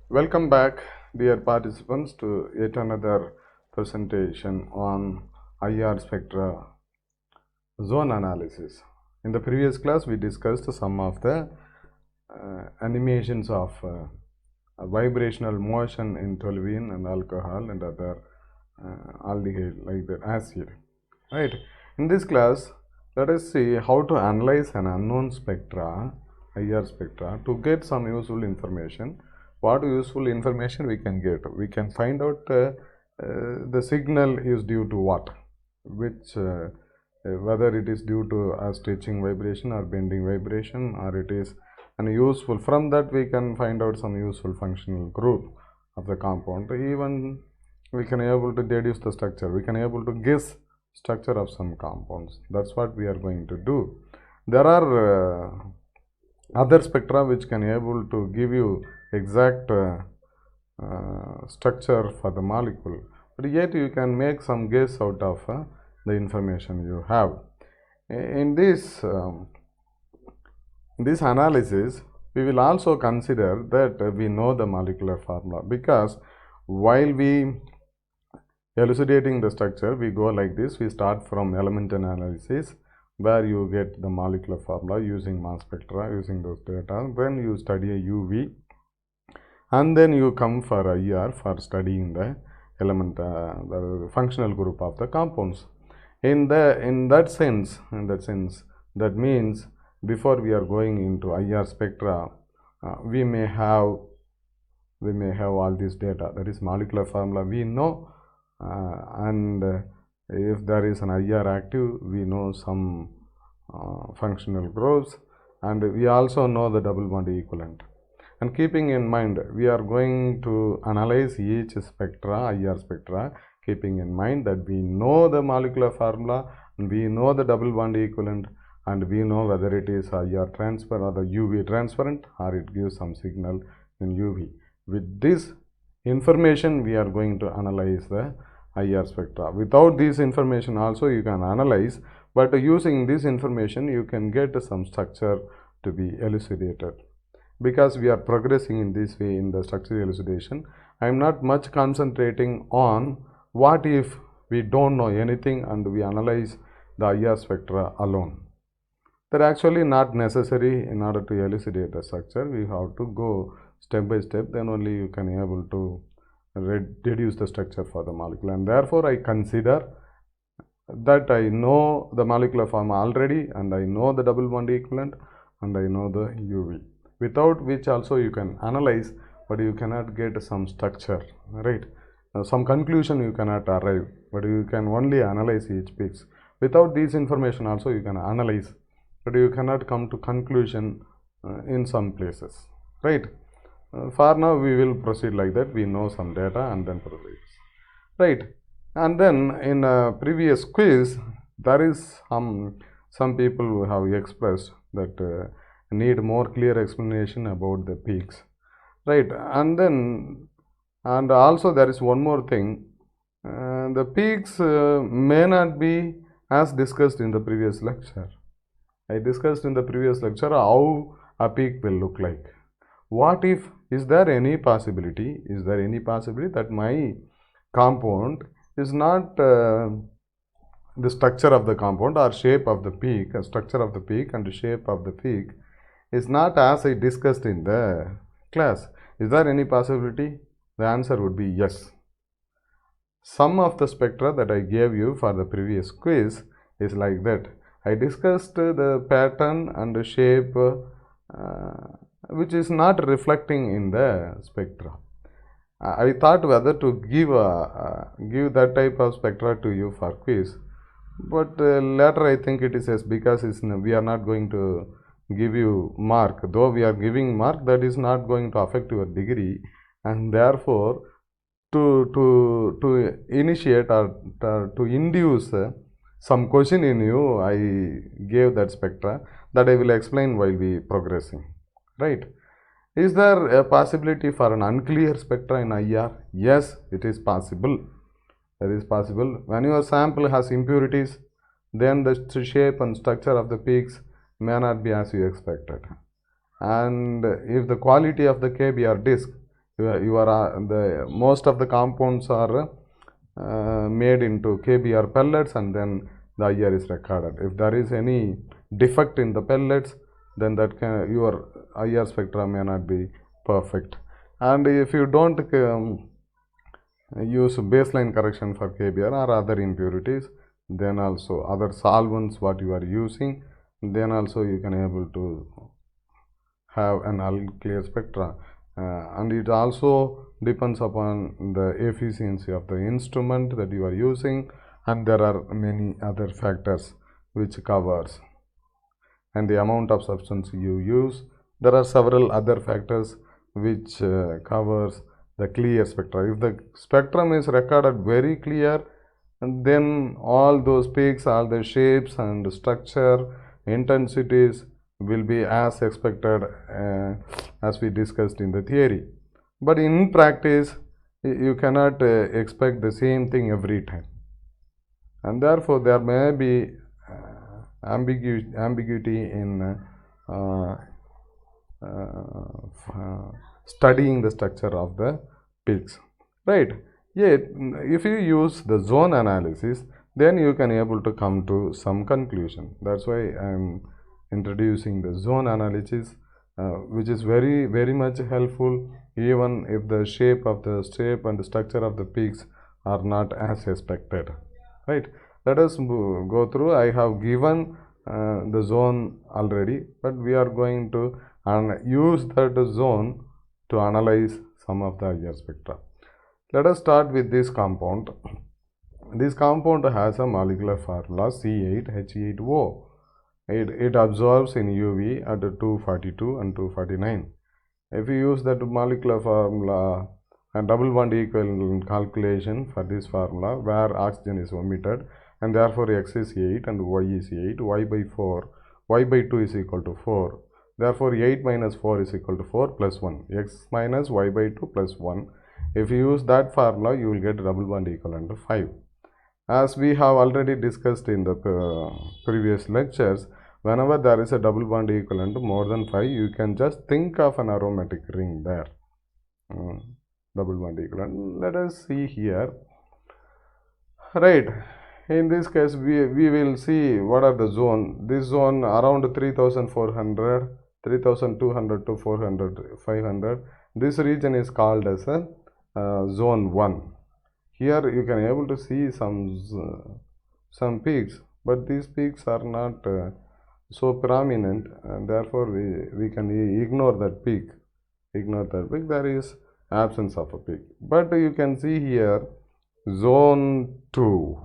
Welcome back, dear participants, to yet another presentation on IR spectra zone analysis. In the previous class, we discussed some of the animations of vibrational motion in toluene and alcohol and other aldehyde like the acid. Right. In this class, let us see how to analyze an unknown spectra, IR spectra, to get some useful information. What useful information we can get? We can find out the signal is due to what, which whether it is due to a stretching vibration or bending vibration, or it is an useful. From that we can find out some useful functional group of the compound. Even we can able to deduce the structure. We can able to guess structure of some compounds. That's what we are going to do. There are other spectra which can able to give you exact structure for the molecule, but yet you can make some guess out of the information you have. In this analysis, we will also consider that we know the molecular formula, because while we elucidating the structure, we go like this. We start from element analysis, where you get the molecular formula using mass spectra, using those data. Then you study a UV, and then you come for IR for studying the element, the functional group of the compounds. In that sense, that means before we are going into IR spectra, we may have all this data, that is molecular formula we know, and if there is an IR active, we know some functional groups, and we also know the double bond equivalent. And keeping in mind, we are going to analyze each spectra, IR spectra, keeping in mind that we know the molecular formula, and we know the double bond equivalent, and we know whether it is IR transfer or the UV transparent, or it gives some signal in UV. With this information, we are going to analyze the IR spectra. Without this information also you can analyze, but using this information you can get some structure to be elucidated. Because we are progressing in this way in the structure elucidation, I am not much concentrating on what if we don't know anything and we analyze the IR spectra alone. That actually not necessary. In order to elucidate the structure, we have to go step by step, then only you can able to deduce the structure for the molecule. And therefore I consider that I know the molecular formula already, and I know the double bond equivalent, and I know the UV, without which also you can analyze, but you cannot get some structure, right? Some conclusion you cannot arrive, but you can only analyze each peaks. Without these information also you can analyze, but you cannot come to conclusion in some places, right? For now we will proceed like that. We know some data and then proceed, right? And then in a previous quiz, there is some people who have expressed that need more clear explanation about the peaks, right? And also there is one more thing. The peaks may not be as discussed in the previous lecture. I discussed in the previous lecture how a peak will look like. What if, is there any possibility that my compound is not the structure of the compound or shape of the peak, structure of the peak and the shape of the peak is not as I discussed in the class? Is there any possibility? The answer would be yes. Some of the spectra that I gave you for the previous quiz is like that. I discussed the pattern and the shape which is not reflecting in the spectra. I thought whether to give that type of spectra to you for quiz, but later I think it is yes, because we are not going to give you mark. Though we are giving mark, that is not going to affect your degree, and therefore to initiate or to induce some question in you, I gave that spectra that I will explain while we progressing, right? Is there a possibility for an unclear spectra in IR? Yes, it is possible. That is possible. When your sample has impurities, then the shape and structure of the peaks may not be as you expected. And if the quality of the KBr disk the most of the compounds are made into KBr pellets, and then the IR is recorded. If there is any defect in the pellets, then that your IR spectra may not be perfect. And if you don't use baseline correction for KBr or other impurities, then also other solvents what you are using, then also you can able to have an all clear spectra. And it also depends upon the efficiency of the instrument that you are using, and there are many other factors which covers, and the amount of substance you use. There are several other factors which covers the clear spectra. If the spectrum is recorded very clear, and then all those peaks, all the shapes and structure, intensities will be as expected as we discussed in the theory. But in practice, you cannot expect the same thing every time, and therefore there may be ambiguity in studying the structure of the peaks, right? Yet, if you use the zone analysis, then you can able to come to some conclusion. That's why I am introducing the zone analysis, which is very much helpful, even if the shape and the structure of the peaks are not as expected, right? Let us go through. I have given the zone already, but we are going to use that zone to analyze some of the IR spectra. Let us start with this compound. This compound has a molecular formula C8H8O. It absorbs in UV at 242 and 249. If you use that molecular formula and double bond equivalent calculation for this formula, where oxygen is omitted, and therefore X is 8 and Y is 8, Y by 4, Y by 2 is equal to 4. Therefore 8 minus 4 is equal to 4 plus 1, X minus Y by 2 plus 1. If you use that formula, you will get double bond equivalent to 5. As we have already discussed in the previous lectures, whenever there is a double bond equivalent to more than 5, you can just think of an aromatic ring there. Double bond equivalent. Let us see here. Right. In this case, we will see what are the zone. This zone around 3400, 3200 to 400, 500. This region is called as a zone 1. Here you can able to see some peaks, but these peaks are not so prominent, and therefore we can ignore that peak. There is absence of a peak. But you can see here zone 2.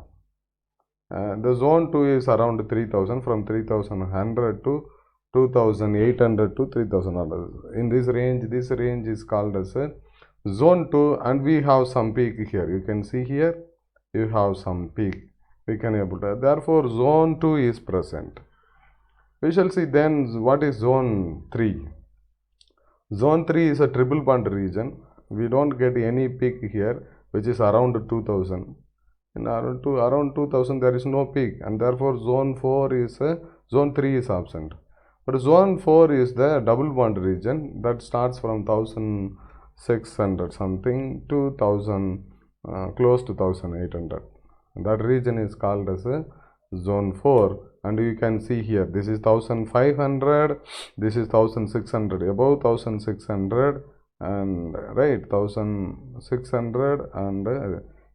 The zone 2 is around 3000, from 3100 to 2800 to 3100. In this range is called as a zone 2, and we have some peak here. You can see here you have some peak. We can able to, therefore zone 2 is present. We shall see then what is zone 3. Zone 3 is a triple bond region. We don't get any peak here, which is around 2000. In around 2000 there is no peak, and therefore zone 3 is absent. But zone 4 is the double bond region that starts from 1600 something to 1000, close to 1800. That region is called as a zone 4, and you can see here this is 1500, this is 1600, above 1600, and right 1600, and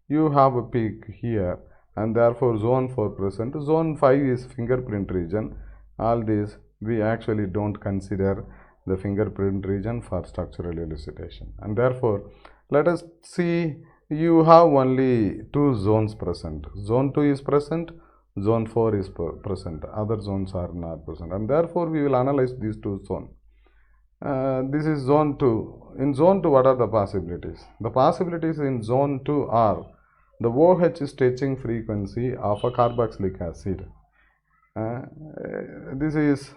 you have a peak here, and therefore zone 4 present. Zone 5 is fingerprint region. All these we actually don't consider the fingerprint region for structural elucidation, and therefore let us see, you have only 2 zones present. Zone 2 is present, zone 4 is present, other zones are not present, and therefore we will analyze these 2 zones. This is zone 2. In zone 2, what are the possibilities? The possibilities in zone 2 are the OH stretching frequency of a carboxylic acid. This is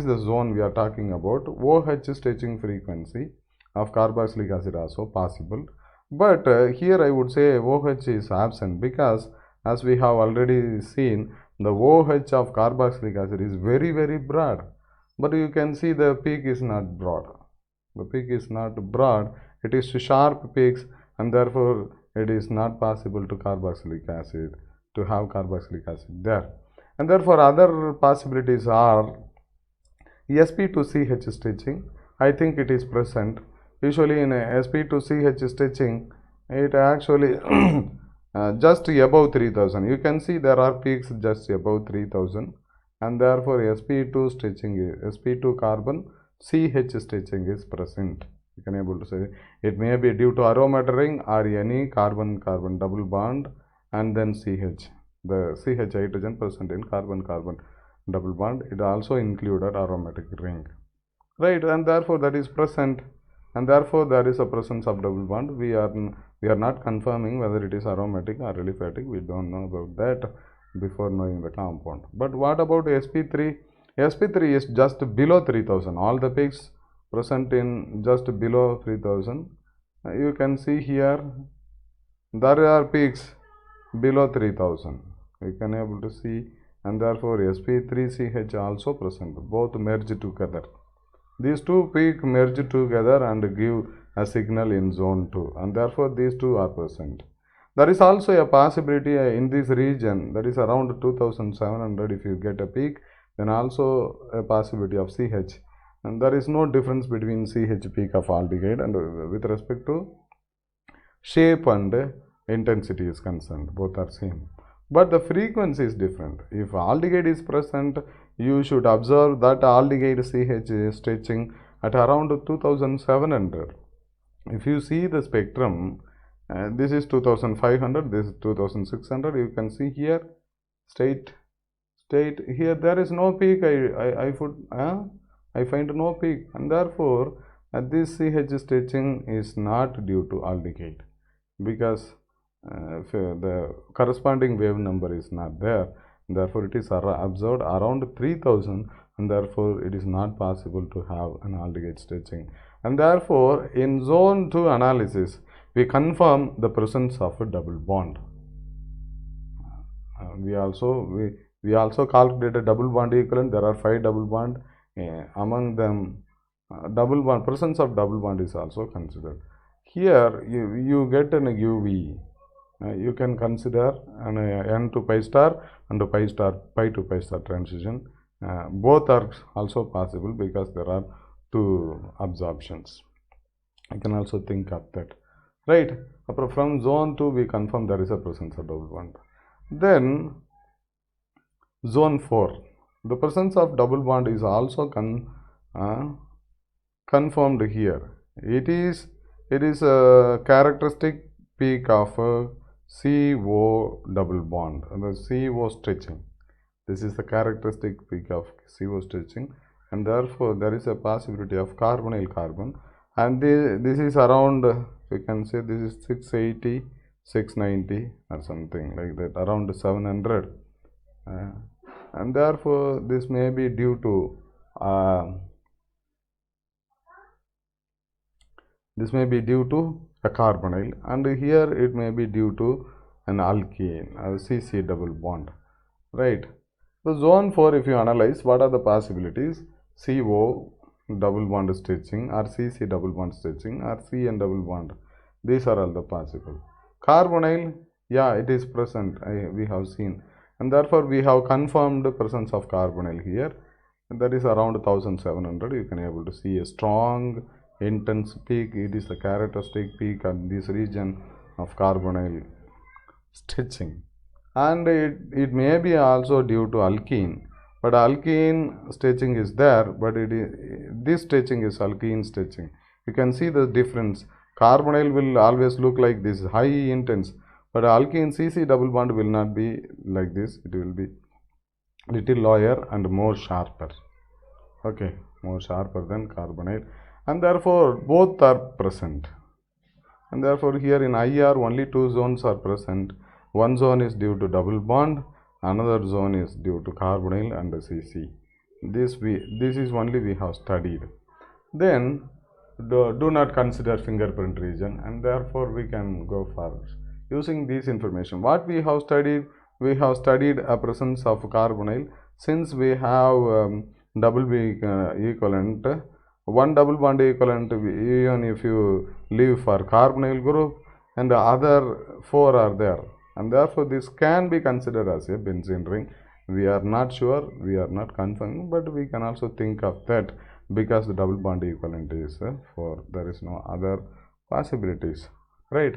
the zone we are talking about. OH stretching frequency of carboxylic acid also possible, but here I would say OH is absent, because as we have already seen, the OH of carboxylic acid is very broad, but you can see the peak is not broad. The peak is not broad, it is sharp peaks, and therefore it is not possible to carboxylic acid to have carboxylic acid there. And therefore other possibilities are sp2ch stitching. I think it is present. Usually in a sp2ch stitching, it actually just above 3000. You can see there are peaks just above 3000, and therefore sp2 stitching is sp2 carbon CH stitching is present. You can able to say it may be due to aromatic ring or any carbon-carbon double bond and then CH. The CH hydrogen present in carbon-carbon double bond. It also included aromatic ring, right? And therefore that is present, and therefore there is a presence of double bond. We are not confirming whether it is aromatic or aliphatic. We don't know about that before knowing the compound. But what about sp3? sp3 is just below 3000. All the peaks present in just below 3000. You can see here there are peaks below 3000. You can able to see, and therefore sp3ch also present, both merge together. These two peaks merge together and give a signal in zone 2, and therefore these two are present. There is also a possibility in this region, that is around 2700. If you get a peak, then also a possibility of CH, and there is no difference between CH peak of aldehyde and with respect to shape and intensity is concerned, both are same, but the frequency is different. If aldehyde is present, you should observe that aldehyde CH is stretching at around 2700. If you see the spectrum, this is 2500, this is 2600. You can see here state here there is no peak. I find no peak, and therefore this CH stretching is not due to aldehyde, because the corresponding wave number is not there. Therefore it is observed around 3000, and therefore it is not possible to have an aldehyde stretching. And therefore in zone 2 analysis we confirm the presence of a double bond. We also calculated double bond equivalent. There are 5 double bond. Among them double bond, presence of double bond is also considered. Here you get an UV. You can consider an N to pi star and pi to pi star transition. Both are also possible because there are 2 absorptions. You can also think of that, right? From zone 2 we confirm there is a presence of double bond. Then zone 4, the presence of double bond is also confirmed here. It is a characteristic peak of CO double bond, the CO stretching. This is the characteristic peak of CO stretching, and therefore there is a possibility of carbonyl carbon, and this is around, you can say this is 680, 690 or something like that, around 700, and therefore this may be due to a carbonyl, and here it may be due to an alkene, a CC double bond, right? So zone 4, if you analyze, what are the possibilities? CO double bond stretching, or CC double bond stretching, or CN double bond. These are all the possible. Carbonyl, yeah, it is present, we have seen, and therefore we have confirmed the presence of carbonyl here, and that is around 1700. You can able to see a strong intense peak. It is the characteristic peak at this region of carbonyl stretching, and it may be also due to alkene, but alkene stretching is there, but this stretching is alkene stretching. You can see the difference. Carbonyl will always look like this, high intense, but alkene CC double bond will not be like this. It will be little lower and more sharper, okay, more sharper than carbonyl, and therefore both are present. And therefore here in IR only 2 zones are present. One zone is due to double bond, another zone is due to carbonyl and CC. This is only we have studied. Then do not consider fingerprint region, and therefore we can go forward using this information. What we have studied a presence of carbonyl. Since we have double B equivalent, one double bond equivalent even if you leave for carbonyl group, and the other 4 are there, and therefore this can be considered as a benzene ring. We are not sure, we are not confirming, but we can also think of that because the double bond equivalent is 4. There is no other possibilities, right?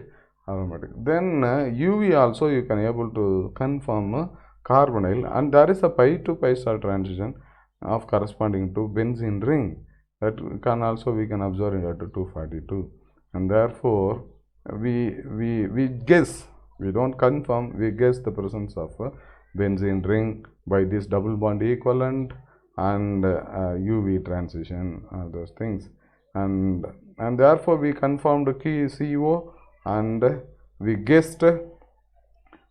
Aromatic. Then UV also you can able to confirm carbonyl, and there is a pi to pi star transition of corresponding to benzene ring that can also we can observe it at 242, and therefore we guess, we don't confirm, we guess the presence of a benzene ring by this double bond equivalent and UV transition, those things, and therefore we confirmed key CO and we guessed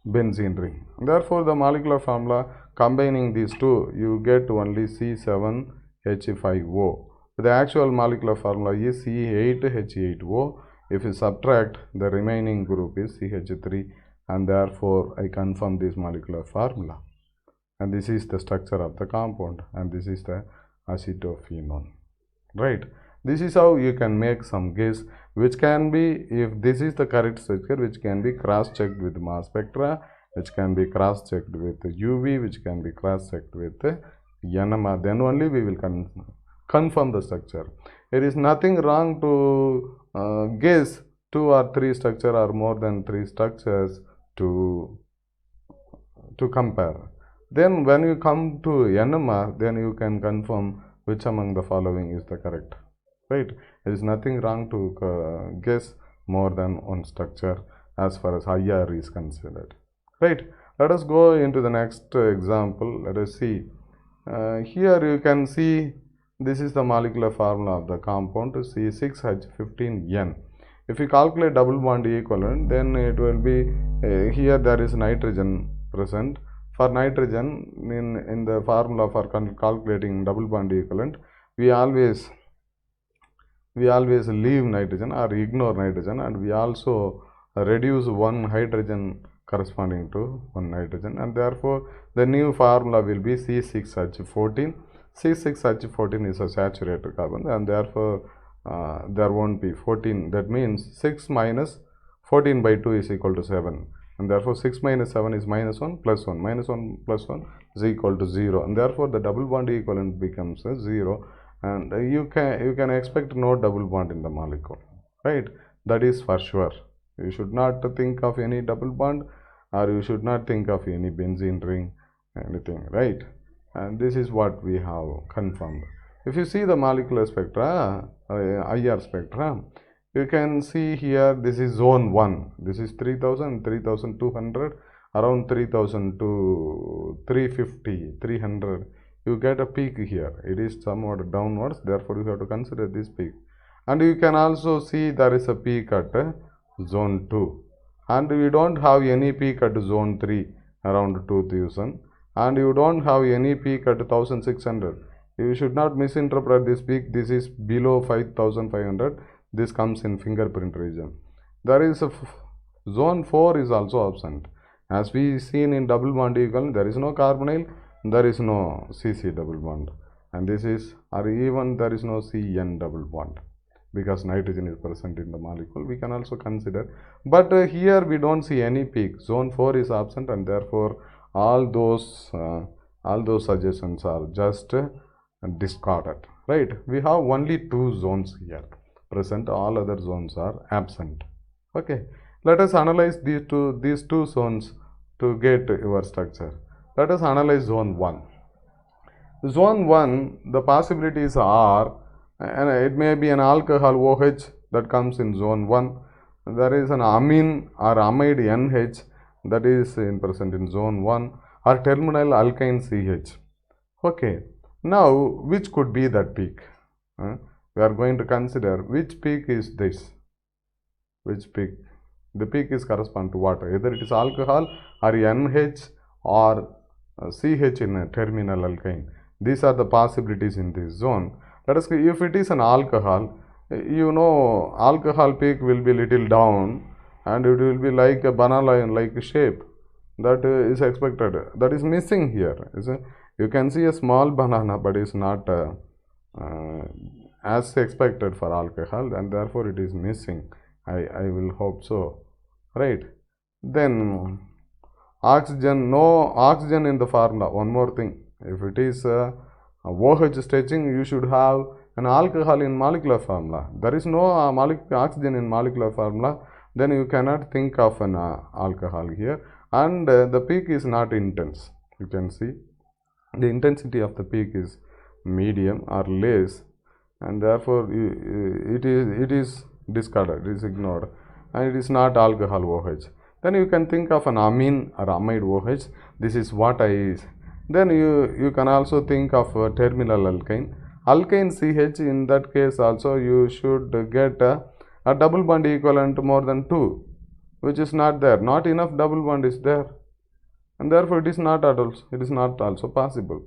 benzene ring. Therefore the molecular formula combining these two, you get only C7H5O. The actual molecular formula is C8H8O. If you subtract, the remaining group is CH3, and therefore I confirm this molecular formula. And this is the structure of the compound, and this is the acetophenone, right? This is how you can make some guess, which can be, if this is the correct structure, which can be cross-checked with mass spectra, which can be cross-checked with UV, which can be cross-checked with NMR. Then only we will confirm the structure. There is nothing wrong to guess 2 or 3 structure or more than 3 structures to compare. Then when you come to NMR, then you can confirm which among the following is the correct, right? There is nothing wrong to guess more than one structure as far as IR is considered, right? Let us go into the next example. Let us see. Here you can see this is the molecular formula of the compound C6H15N. If you calculate double bond equivalent, then it will be here there is nitrogen present. For nitrogen, in the formula for calculating double bond equivalent, we always leave nitrogen or ignore nitrogen, and we also reduce one hydrogen corresponding to one nitrogen, and therefore the new formula will be C6H14. C6H14 is a saturated carbon, and therefore there won't be 14. That means 6 minus 14 by 2 is equal to 7, and therefore 6 minus 7 is minus 1 plus 1. Minus 1 plus 1 is equal to 0, and therefore the double bond equivalent becomes 0, and you can expect no double bond in the molecule, right? That is for sure. You should not think of any double bond, or you should not think of any benzene ring, anything, right? And this is what we have confirmed. If you see the molecular spectra, IR spectra, you can see here this is zone 1. This is 3000, 3200, around 3000 to 350, 300. You get a peak here. It is somewhat downwards, therefore you have to consider this peak. And you can also see there is a peak at zone 2. And we don't have any peak at zone 3 around 2000. And you don't have any peak at 1600. You should not misinterpret this peak. This is below 5500. This comes in fingerprint region. There is a zone 4 is also absent. As we seen in double bond equivalent, there is no carbonyl, there is no CC double bond, and this is, or even there is no CN double bond, because nitrogen is present in the molecule. We can also consider, but here we don't see any peak. Zone 4 is absent, and therefore all those suggestions are just discarded, right? We have only 2 zones here present, all other zones are absent. Okay, let us analyze these two zones to get your structure. Let us analyze zone 1. Zone 1, the possibilities are, and it may be an alcohol OH that comes in zone 1. There is an amine or amide NH that is present in zone 1, or terminal alkyne CH. Okay, now which could be that peak? We are going to consider which peak is this. Which peak? The peak is correspond to what? Either it is alcohol or NH or CH in a terminal alkyne. These are the possibilities in this zone. Let us see, if it is an alcohol, you know, alcohol peak will be little down, and it will be like a banana like shape. That is expected. That is missing here. You can see a small banana, but it's not as expected for alcohol, and therefore it is missing. I will hope so, right? Then oxygen, no oxygen in the formula. One more thing, if it is OH stretching, you should have an alcohol in molecular formula. There is no oxygen in molecular formula, then you cannot think of an alcohol here. And the peak is not intense. You can see the intensity of the peak is medium or less, and therefore it is discarded, it is ignored, and it is not alcohol OH. Then you can think of an amine or amide OH. This is what I. Then you can also think of a terminal alkyne. Alkyne CH, in that case also you should get a double bond equivalent more than 2, which is not there. Not enough double bond is there, and therefore it is not also possible.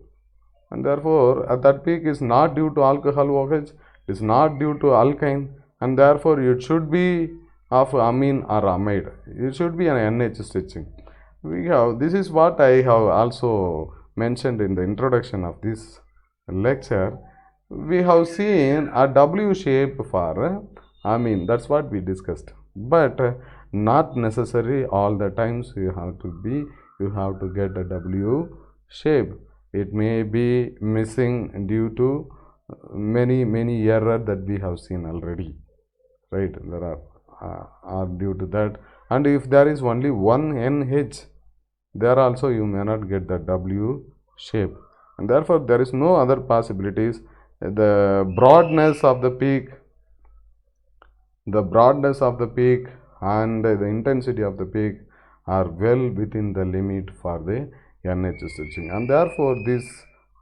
And therefore that peak is not due to alcohol OH, it is not due to alkyne, and therefore it should be of amine or amide. It should be an NH stretching. This is what I have also mentioned in the introduction of this lecture. We have seen a W shape for amine. That's what we discussed. But not necessary all the times you have to get a W shape. It may be missing due to many error that we have seen already, right? There are due to that, and if there is only one NH, there also you may not get the W shape, and therefore there is no other possibilities. The broadness of the peak and the intensity of the peak are well within the limit for the NH stretching, and therefore this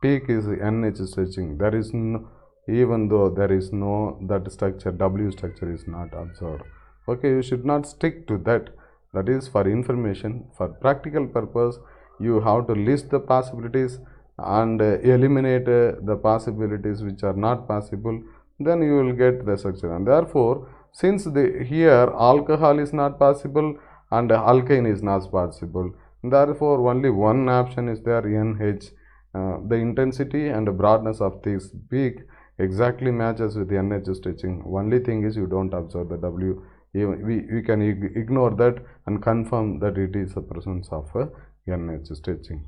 peak is NH stretching. There is no, even though there is no, that structure, W structure is not observed. Okay, you should not stick to that. That is for information. For practical purpose, you have to list the possibilities and eliminate the possibilities which are not possible. Then you will get the structure. And therefore, since here alcohol is not possible and alkyne is not possible, therefore only one option is there, NH. The intensity and the broadness of this peak exactly matches with the NH stretching. Only thing is you don't observe the W. We can ignore that and confirm that it is the presence of a NH stretching.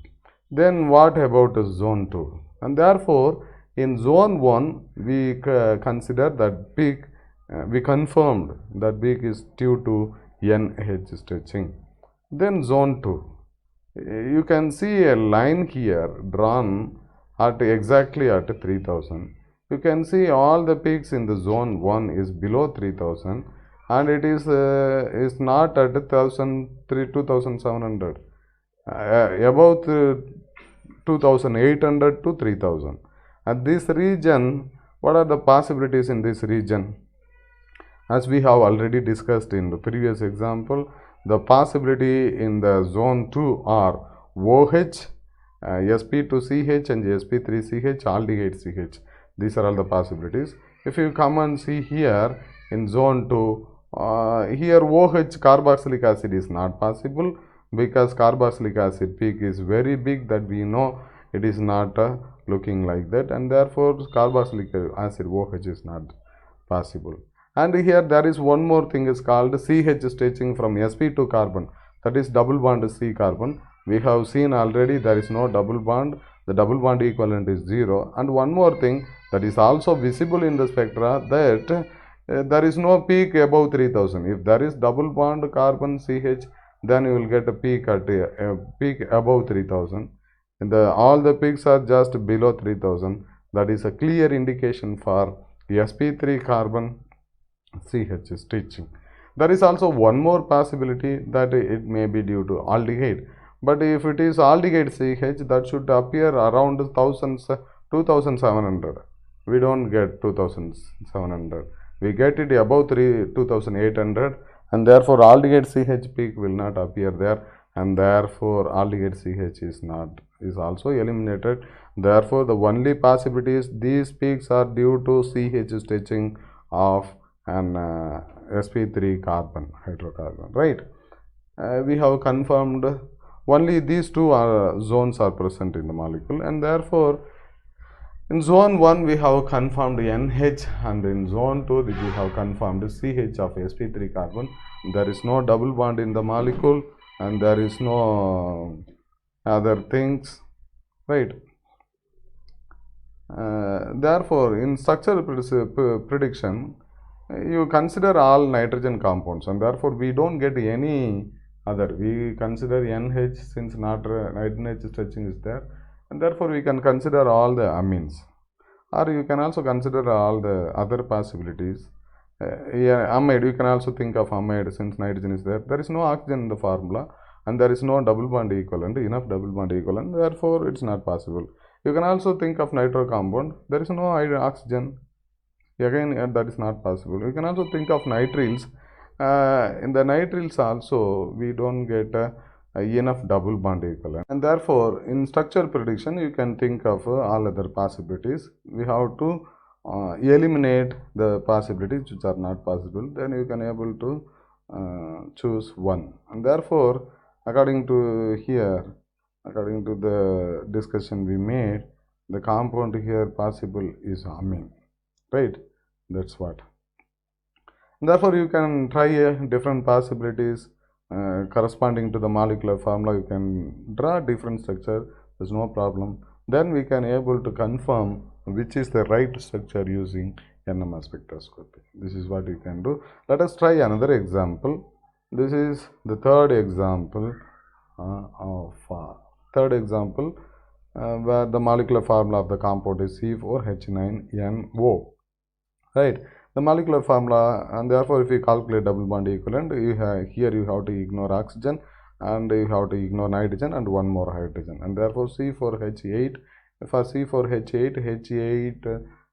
Then what about zone 2? And therefore in zone 1 we consider that peak, we confirmed that peak is due to NH stretching. Then zone 2, you can see a line here drawn at exactly at 3000. You can see all the peaks in the zone 1 is below 3000, and it is not at 2700, about 2800 to 3000. At this region, what are the possibilities in this region? As we have already discussed in the previous example, the possibility in the zone 2 are OH, sp2CH and sp3CH, aldehyde CH. These are all the possibilities. If you come and see here in zone 2, here OH carboxylic acid is not possible, because carboxylic acid peak is very big, that we know it is not looking like that, and therefore carboxylic acid OH is not possible. And here there is one more thing is called CH stretching from sp2 carbon, that is double bond C carbon. We have seen already there is no double bond, the double bond equivalent is 0. And one more thing that is also visible in the spectra, that there is no peak above 3000. If there is double bond carbon CH, then you will get a peak at a peak above 3000. And all the peaks are just below 3000. That is a clear indication for sp3 carbon CH stretching. There is also one more possibility, that it may be due to aldehyde. But if it is aldehyde CH, that should appear around 2700. We don't get 2700. We get it above 2800, and therefore aldehyde CH peak will not appear there, and therefore aldehyde CH is also eliminated. Therefore the only possibility is these peaks are due to CH stretching of an sp3 carbon hydrocarbon, right? We have confirmed only these two zones are present in the molecule, and therefore In zone 1 we have confirmed NH, and in zone 2 we have confirmed CH of sp3 carbon. There is no double bond in the molecule and there is no other things, right? Therefore, in structural prediction, you consider all nitrogen compounds, and therefore we don't get any other. We consider NH since not NH stretching is there, and therefore we can consider all the amines. Or you can also consider all the other possibilities. Amide, you can also think of amide since nitrogen is there. There is no oxygen in the formula and there is no double bond equivalent, enough double bond equivalent, therefore it's not possible. You can also think of nitro compound. There is no oxygen. Again, that is not possible. You can also think of nitriles. In the nitriles also, we don't get enough double bond equivalent. And therefore, in structure prediction, you can think of all other possibilities. We have to eliminate the possibilities which are not possible. Then you can able to choose one. And therefore, according to the discussion we made, the compound here possible is amine, right? That's what. And therefore, you can try different possibilities corresponding to the molecular formula. You can draw different structure. There's no problem. Then we can able to confirm which is the right structure using NMR spectroscopy. This is what you can do. Let us try another example. This is the third example where the molecular formula of the compound is C4H9NO, right? The molecular formula, and therefore if you calculate double bond equivalent, here you have to ignore oxygen and you have to ignore nitrogen and one more hydrogen, and therefore C4H8, for C4H8, H8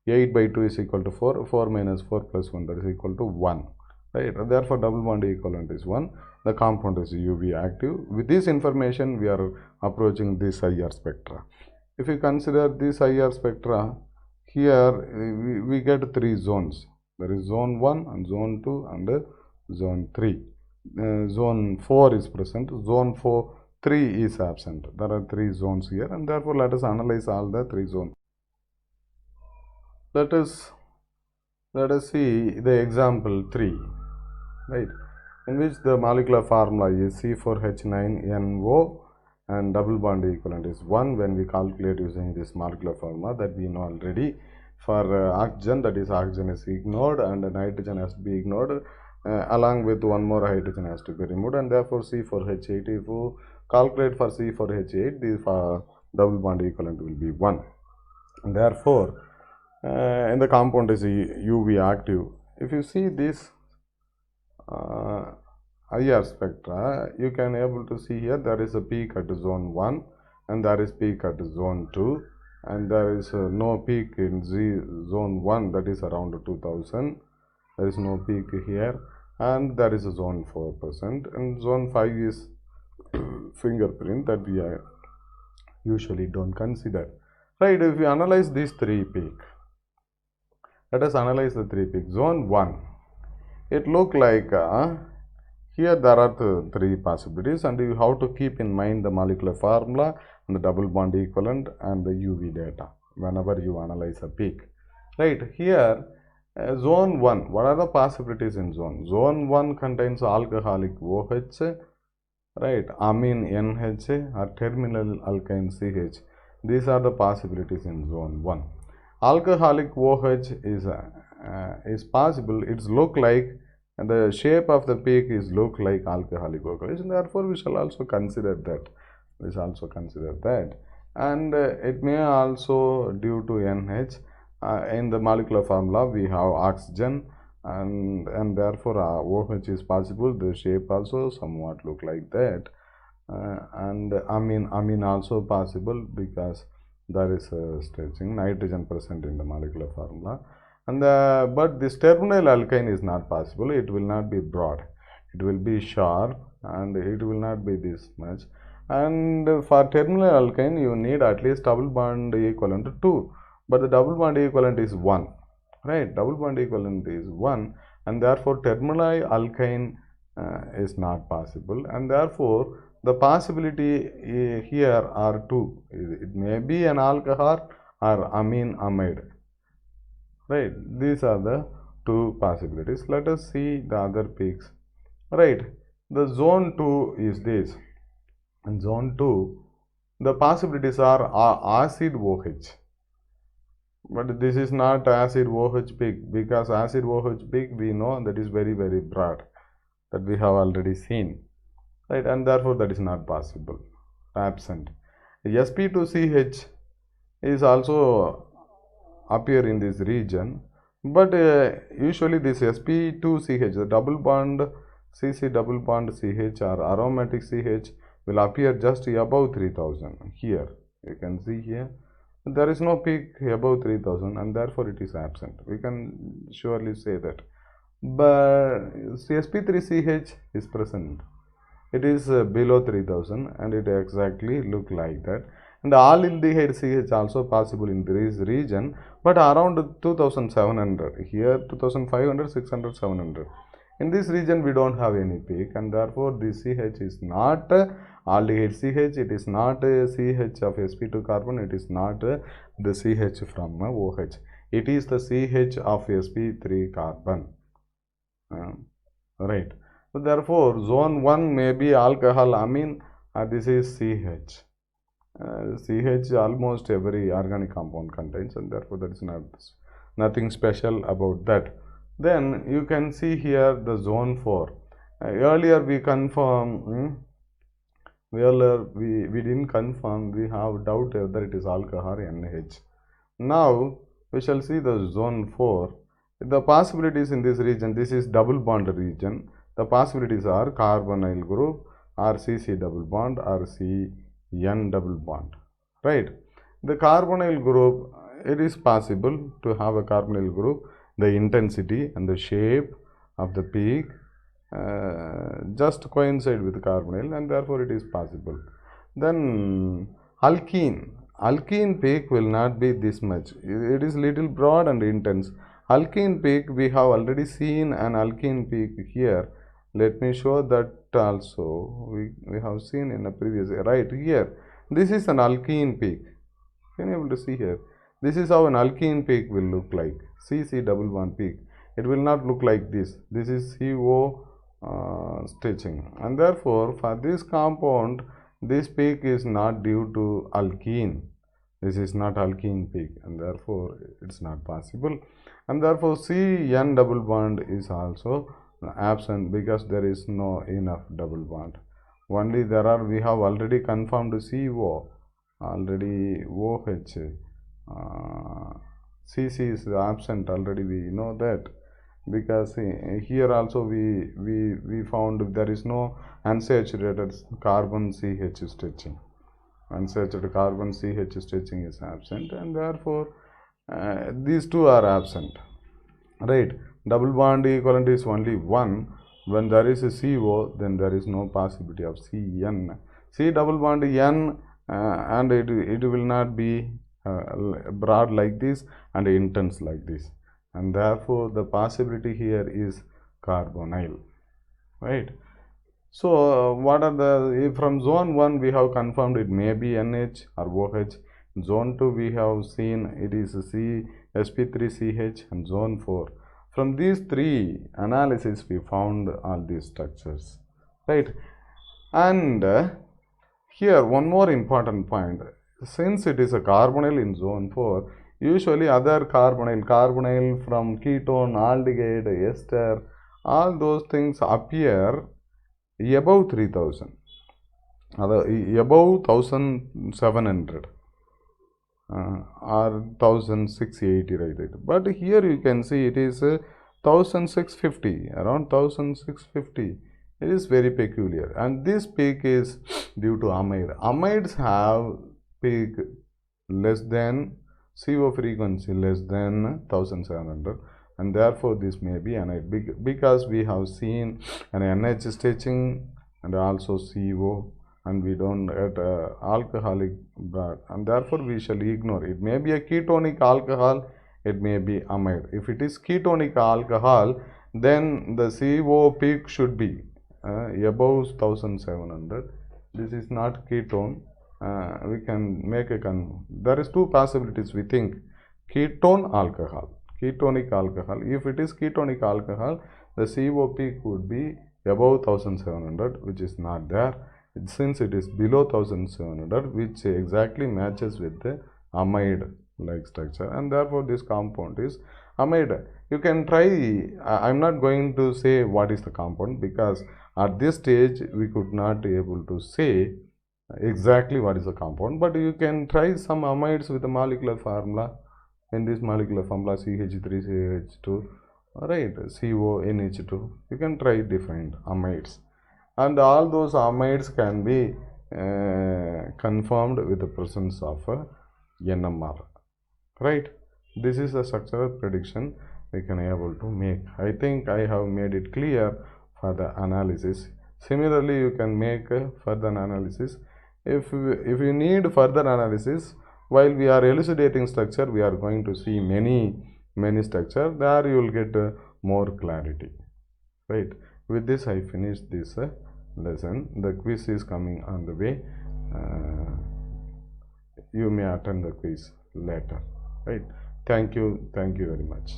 8 by 2 is equal to 4, 4 minus 4 plus 1, that is equal to 1, right? Therefore double bond equivalent is 1. The compound is UV active. With this information, we are approaching this IR spectra. If you consider this IR spectra, here we get three zones. There is zone 1 and zone 2 and zone 3. Zone 4 is present. Zone 3 is absent. There are three zones here, and therefore let us analyze all the three zones. Let us see the example 3, right, in which the molecular formula is C4H9NO and double bond equivalent is 1 when we calculate using this molecular formula that we know already. For oxygen, that is oxygen is ignored and nitrogen has to be ignored, along with one more hydrogen has to be removed, and therefore C4H8, if you calculate for C4H8, the double bond equivalent will be 1. And therefore, and the compound is UV active. If you see this IR spectra, you can able to see here there is a peak at zone 1 and there is peak at zone 2, and there is no peak in zone 1, that is around 2000. There is no peak here, and there is a zone 4%, and zone 5 is fingerprint that we usually don't consider, right? If you analyze these three peaks, let us analyze the three peaks. Zone 1, it look like here there are three possibilities, and you have to keep in mind the molecular formula and the double bond equivalent and the UV data whenever you analyze a peak, right? Here zone 1, what are the possibilities in zone? Zone 1 contains alcoholic OH, right, amine NH or terminal alkyne CH. These are the possibilities in zone 1. Alcoholic OH is possible. It's look like, and the shape of the peak is look like alcoholic OH, and therefore we shall also consider that. And it may also due to NH. In the molecular formula we have oxygen, and therefore OH is possible. The shape also somewhat look like that, and amine also possible because there is a stretching nitrogen present in the molecular formula. And but this terminal alkyne is not possible. It will not be broad, it will be sharp, and it will not be this much. And for terminal alkyne you need at least double bond equivalent to 2, but the double bond equivalent is 1, right? Double bond equivalent is 1, and therefore terminal alkyne is not possible, and therefore the possibility here are 2. It may be an alcohol or amine amide. Right, these are the two possibilities. Let us see the other peaks. Right, the zone 2 is this. In zone 2, the possibilities are acid OH. But this is not acid OH peak, because acid OH peak we know that is very broad, that we have already seen. Right, and therefore that is not possible, absent. sp2ch is also appear in this region, but usually this sp2ch, the double bond cc double bond ch or aromatic ch, will appear just above 3000. Here you can see here there is no peak above 3000, and therefore it is absent. We can surely say that. But sp3ch is present. It is below 3000, and it exactly look like that. And aldehyde CH also possible in this region, but around 2700. Here 2500, 600, 700. In this region we don't have any peak, and therefore this CH is not aldehyde CH. It is not CH of sp2 carbon. It is not the CH from OH. It is the CH of sp3 carbon. Right. So therefore zone 1 may be alcohol amine, this is CH. CH almost every organic compound contains, and therefore that is nothing special about that. Then you can see here the zone 4. Earlier we confirm, we didn't confirm, we have doubt whether it is alcohol or NH. Now we shall see the zone 4. The possibilities in this region, this is double bond region. The possibilities are carbonyl group, or CC double bond, or CN double bond. Right. The carbonyl group, it is possible to have a carbonyl group. The intensity and the shape of the peak just coincide with carbonyl, and therefore it is possible. Then alkene peak will not be this much. It is little broad and intense. Alkene peak, we have already seen an alkene peak here. Let me show that also. We have seen in a previous, right here. This is an alkene peak. Can you able to see here? This is how an alkene peak will look like. CC double bond peak. It will not look like this. This is CO stitching, and therefore for this compound, this peak is not due to alkene. This is not alkene peak, and therefore it's not possible. And therefore CN double bond is also absent, because there is no enough double bond. Only there are, we have already confirmed CO, already OH, CC is absent already, we know that, because here also we found there is no unsaturated carbon CH stretching. Unsaturated carbon CH stretching is absent, and therefore these two are absent. Right. Double bond equivalent is only 1. When there is a CO, then there is no possibility of CN. C double bond N, and it will not be broad like this and intense like this, and therefore the possibility here is carbonyl. Right. So what are the, from zone 1 we have confirmed it may be NH or OH. Zone 2 we have seen it is sp3ch, and zone 4. From these three analyses we found all these structures. Right. And here one more important point. Since it is a carbonyl in zone 4, usually other carbonyl from ketone, aldehyde, ester, all those things appear above 3000, above 1700. Or 1680, right? But here you can see it is 1650, around 1650. It is very peculiar, and this peak is due to amide. Amides have peak less than CO frequency less than 1700, and therefore this may be anide, because we have seen an NH stretching and also CO, and we don't get alcoholic blood, and therefore we shall ignore. It may be a ketonic alcohol, it may be amide. If it is ketonic alcohol, then the CO peak should be above 1700. This is not ketone, we can make a there is two possibilities we think. Ketone alcohol, ketonic alcohol. If it is ketonic alcohol, the COP could be above 1700, which is not there. Since it is below 1700, which exactly matches with the amide like structure, and therefore this compound is amide. You can try. I'm not going to say what is the compound, because at this stage we could not be able to say exactly what is the compound, but you can try some amides with the molecular formula. In this molecular formula, CH3CH2, right, CONH2, you can try different amides, and all those amides can be confirmed with the presence of NMR, right. This is the structural prediction we can able to make. I think I have made it clear for the analysis. Similarly, you can make further analysis. If you need further analysis, while we are elucidating structure, we are going to see many structure. There you will get more clarity, right. With this, I finish this lesson. The quiz is coming on the way. You may attend the quiz later, right. Thank you very much.